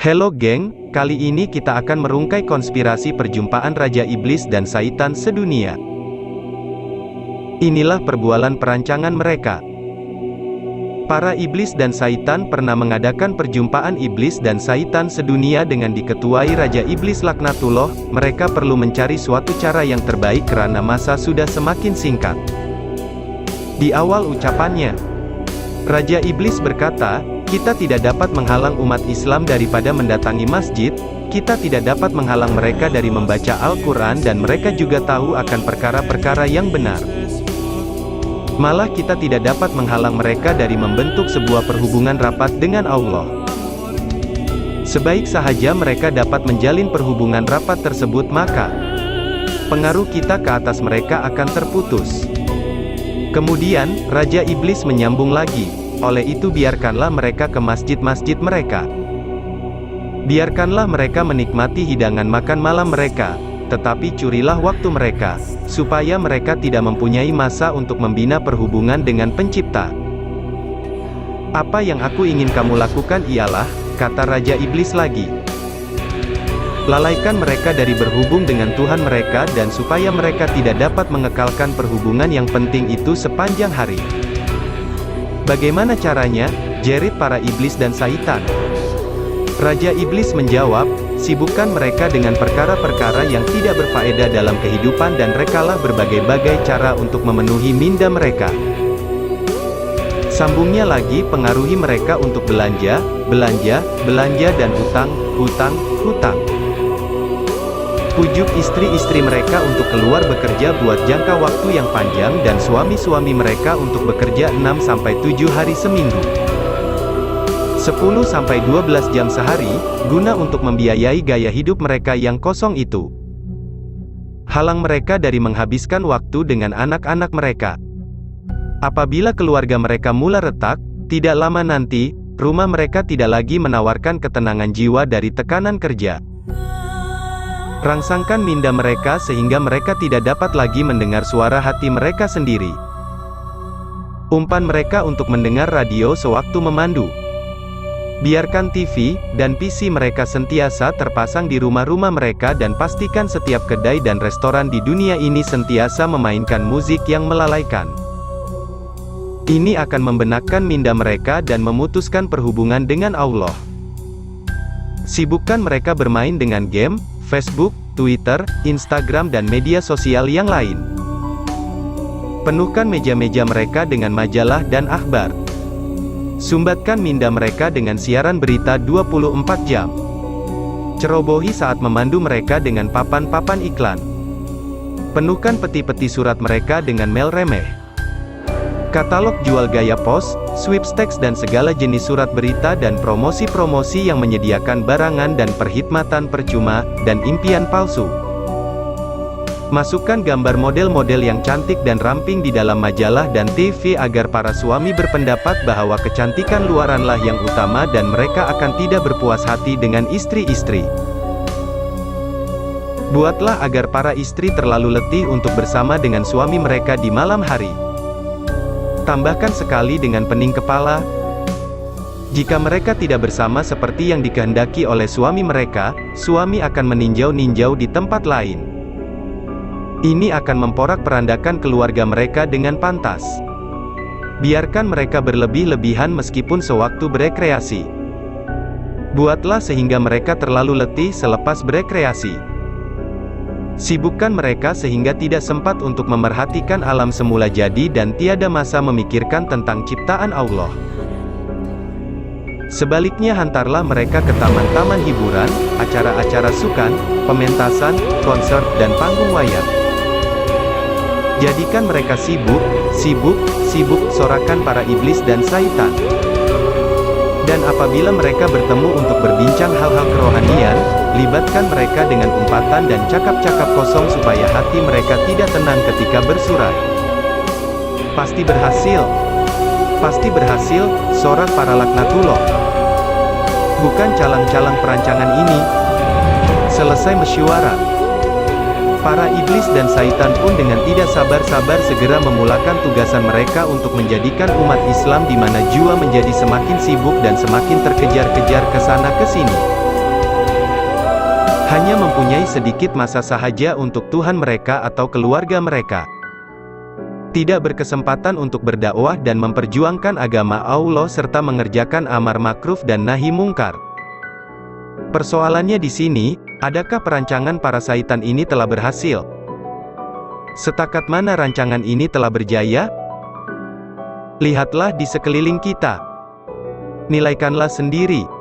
Hello geng, kali ini kita akan merungkai konspirasi perjumpaan Raja Iblis dan Saitan sedunia. Inilah perbualan perancangan mereka. Para iblis dan Saitan pernah mengadakan perjumpaan iblis dan Saitan sedunia dengan diketuai Raja Iblis Laknatullah. Mereka perlu mencari suatu cara yang terbaik karena masa sudah semakin singkat. Di awal ucapannya, Raja Iblis berkata, "Kita tidak dapat menghalang umat Islam daripada mendatangi masjid, kita tidak dapat menghalang mereka dari membaca Al-Quran dan mereka juga tahu akan perkara-perkara yang benar. Malah kita tidak dapat menghalang mereka dari membentuk sebuah perhubungan rapat dengan Allah. Sebaik sahaja mereka dapat menjalin perhubungan rapat tersebut maka pengaruh kita ke atas mereka akan terputus." Kemudian, Raja Iblis menyambung lagi, "Oleh itu biarkanlah mereka ke masjid-masjid mereka. Biarkanlah mereka menikmati hidangan makan malam mereka, tetapi curilah waktu mereka, supaya mereka tidak mempunyai masa untuk membina perhubungan dengan Pencipta. Apa yang aku ingin kamu lakukan ialah," kata Raja Iblis lagi, "lalaikan mereka dari berhubung dengan Tuhan mereka dan supaya mereka tidak dapat mengekalkan perhubungan yang penting itu sepanjang hari." "Bagaimana caranya?" jerit para iblis dan Saitan. Raja Iblis menjawab, "Sibukkan mereka dengan perkara-perkara yang tidak berfaedah dalam kehidupan dan rekalah berbagai-bagai cara untuk memenuhi minda mereka." Sambungnya lagi, "Pengaruhi mereka untuk belanja, belanja dan hutang. Pujuk istri-istri mereka untuk keluar bekerja buat jangka waktu yang panjang dan suami-suami mereka untuk bekerja 6-7 hari seminggu. 10-12 jam sehari, guna untuk membiayai gaya hidup mereka yang kosong itu. Halang mereka dari menghabiskan waktu dengan anak-anak mereka. Apabila keluarga mereka mulai retak, tidak lama nanti, rumah mereka tidak lagi menawarkan ketenangan jiwa dari tekanan kerja. Rangsangkan minda mereka sehingga mereka tidak dapat lagi mendengar suara hati mereka sendiri. Umpan mereka untuk mendengar radio sewaktu memandu. Biarkan TV dan PC mereka sentiasa terpasang di rumah-rumah mereka dan pastikan setiap kedai dan restoran di dunia ini sentiasa memainkan musik yang melalaikan. Ini akan membenakkan minda mereka dan memutuskan perhubungan dengan Allah. Sibukkan mereka bermain dengan game, Facebook, Twitter, Instagram dan media sosial yang lain. Penuhkan meja-meja mereka dengan majalah dan akhbar. Sumbatkan minda mereka dengan siaran berita 24 jam. Cerobohi saat memandu mereka dengan papan-papan iklan. Penuhkan peti-peti surat mereka dengan mail remeh. Katalog jual gaya pos, sweepstakes dan segala jenis surat berita dan promosi-promosi yang menyediakan barangan dan perkhidmatan percuma, dan impian palsu. Masukkan gambar model-model yang cantik dan ramping di dalam majalah dan TV agar para suami berpendapat bahwa kecantikan luaranlah yang utama dan mereka akan tidak berpuas hati dengan istri-istri. Buatlah agar para istri terlalu letih untuk bersama dengan suami mereka di malam hari. Tambahkan sekali dengan pening kepala, jika mereka tidak bersama seperti yang dikehendaki oleh suami mereka, suami akan meninjau-ninjau di tempat lain. Ini akan memporak-perandakan keluarga mereka dengan pantas. Biarkan mereka berlebih-lebihan meskipun sewaktu berekreasi. Buatlah sehingga mereka terlalu letih selepas berekreasi. Sibukkan mereka sehingga tidak sempat untuk memerhatikan alam semula jadi dan tiada masa memikirkan tentang ciptaan Allah. Sebaliknya hantarlah mereka ke taman-taman hiburan, acara-acara sukan, pementasan, konser, dan panggung wayang. Jadikan mereka sibuk, sorakan para iblis dan Saitan. Dan apabila mereka bertemu untuk berbincang hal-hal kerohanian, libatkan mereka dengan umpatan dan cakap-cakap kosong supaya hati mereka tidak tenang ketika bersurai. Pasti berhasil, sorak para Laknatullah. Bukan calang-calang perancangan ini. Selesai mesyuarat, para iblis dan Saitan pun dengan tidak sabar-sabar segera memulakan tugasan mereka untuk menjadikan umat Islam di mana jua menjadi semakin sibuk dan semakin terkejar-kejar ke sana ke sini. hanya mempunyai sedikit masa sahaja untuk Tuhan mereka atau keluarga mereka. Tidak berkesempatan untuk berdakwah dan memperjuangkan agama Allah serta mengerjakan amar makruf dan nahi mungkar. Persoalannya di sini, adakah perancangan para syaitan ini telah berhasil? Setakat mana rancangan ini telah berjaya? Lihatlah di sekeliling kita. Nilaikanlah sendiri.